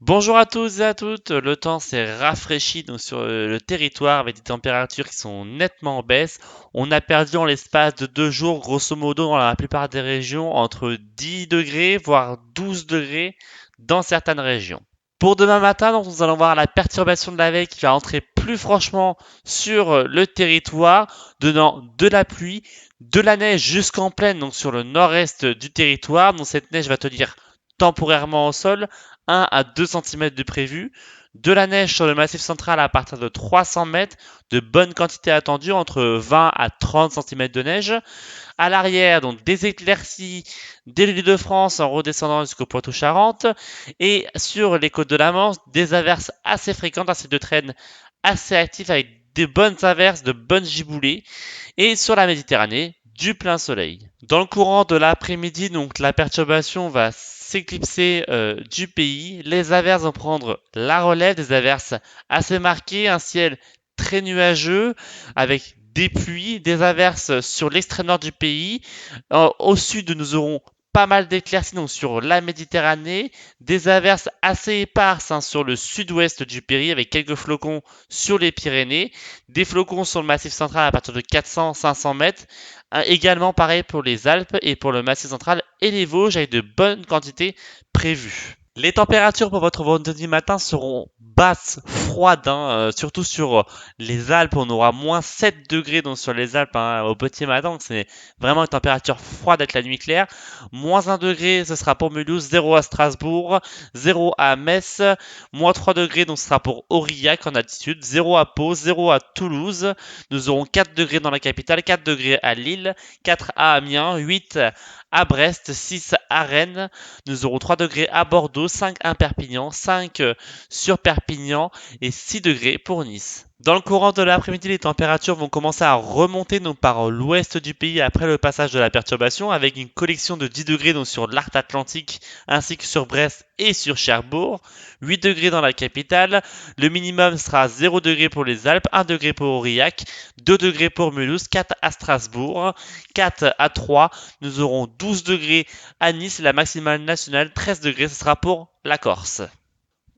Bonjour à tous et à toutes, le temps s'est rafraîchi donc sur le territoire avec des températures qui sont nettement en baisse. On a perdu en l'espace de 2 jours, grosso modo dans la plupart des régions, entre 10 degrés voire 12 degrés dans certaines régions. Pour demain matin, donc, nous allons voir la perturbation de la veille qui va entrer plus franchement sur le territoire, donnant de la pluie, de la neige jusqu'en plaine, donc sur le nord-est du territoire. Donc cette neige va tenir temporairement au sol, 1 à 2 centimètres de prévu, de la neige sur le massif central à partir de 300 mètres, de bonnes quantités attendues, entre 20 à 30 centimètres de neige. À l'arrière, donc des éclaircies dès l'Île-de-France en redescendant jusqu'au Poitou-Charentes. Et sur les côtes de la Manche, des averses assez fréquentes, ainsi de traînes assez actifs avec des bonnes averses, de bonnes giboulées. Et sur la Méditerranée, du plein soleil. Dans le courant de l'après-midi, donc la perturbation va s'éclipser du pays. Les averses vont prendre la relève, des averses assez marquées, un ciel très nuageux avec des pluies, des averses sur l'extrême nord du pays. Au sud, nous aurons pas mal d'éclaircies donc sur la Méditerranée, des averses assez éparses sur le sud-ouest du pays avec quelques flocons sur les Pyrénées, des flocons sur le massif central à partir de 400-500 mètres. Également pareil pour les Alpes et pour le massif central et les Vosges avec de bonnes quantités prévues. Les températures pour votre vendredi matin seront basses, froides, surtout sur les Alpes. On aura moins 7 degrés donc sur les Alpes au petit matin. Donc c'est vraiment une température froide avec la nuit claire. Moins 1 degré, ce sera pour Mulhouse, 0 à Strasbourg, 0 à Metz, moins 3 degrés, donc ce sera pour Aurillac en altitude, 0 à Pau, 0 à Toulouse. Nous aurons 4 degrés dans la capitale, 4 degrés à Lille, 4 à Amiens, 8 à Brest, 6 à Rennes. Nous aurons 3 degrés à Bordeaux, 5 à Perpignan, 5 sur Perpignan et 6 degrés pour Nice. Dans le courant de l'après-midi, les températures vont commencer à remonter donc par l'ouest du pays après le passage de la perturbation, avec une collection de 10 degrés donc sur l'arc atlantique ainsi que sur Brest et sur Cherbourg. 8 degrés dans la capitale. Le minimum sera 0 degré pour les Alpes, 1 degré pour Aurillac, 2 degrés pour Mulhouse, 4 à Strasbourg, 4 à Troyes. Nous aurons 12 degrés à Nice, la maximale nationale 13 degrés, ce sera pour la Corse.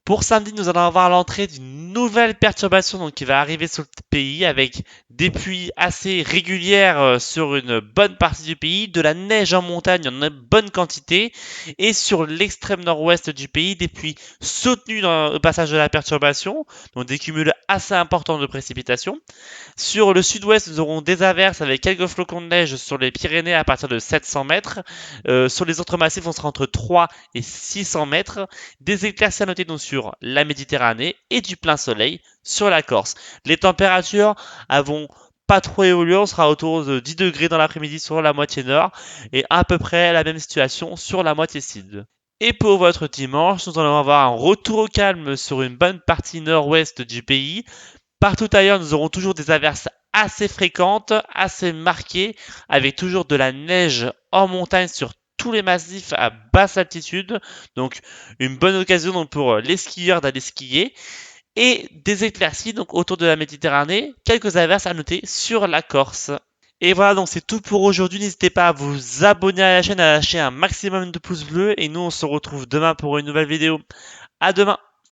Pour samedi, nous allons avoir l'entrée d'une nouvelle perturbation donc, qui va arriver sur le pays avec des pluies assez régulières sur une bonne partie du pays, de la neige en montagne en une bonne quantité et sur l'extrême nord-ouest du pays, des pluies soutenues dans le passage de la perturbation, donc des cumuls assez importants de précipitations. Sur le sud-ouest, nous aurons des averses avec quelques flocons de neige sur les Pyrénées à partir de 700 mètres. Sur les autres massifs, on sera entre 3 et 600 mètres. Des éclaircies à noter donc sur la Méditerranée et du plein soleil sur la Corse. Les températures vont pas trop évoluer, on sera autour de 10 degrés dans l'après-midi sur la moitié nord et à peu près la même situation sur la moitié sud. Et pour votre dimanche, nous allons avoir un retour au calme sur une bonne partie nord-ouest du pays. Partout ailleurs, nous aurons toujours des averses assez fréquentes, assez marquées, avec toujours de la neige en montagne sur tous les massifs à basse altitude. Donc une bonne occasion donc, pour les skieurs d'aller skier. Et des éclaircies donc autour de la Méditerranée, quelques averses à noter sur la Corse. Et voilà, donc c'est tout pour aujourd'hui. N'hésitez pas à vous abonner à la chaîne, à lâcher un maximum de pouces bleus. Et nous, on se retrouve demain pour une nouvelle vidéo. À demain!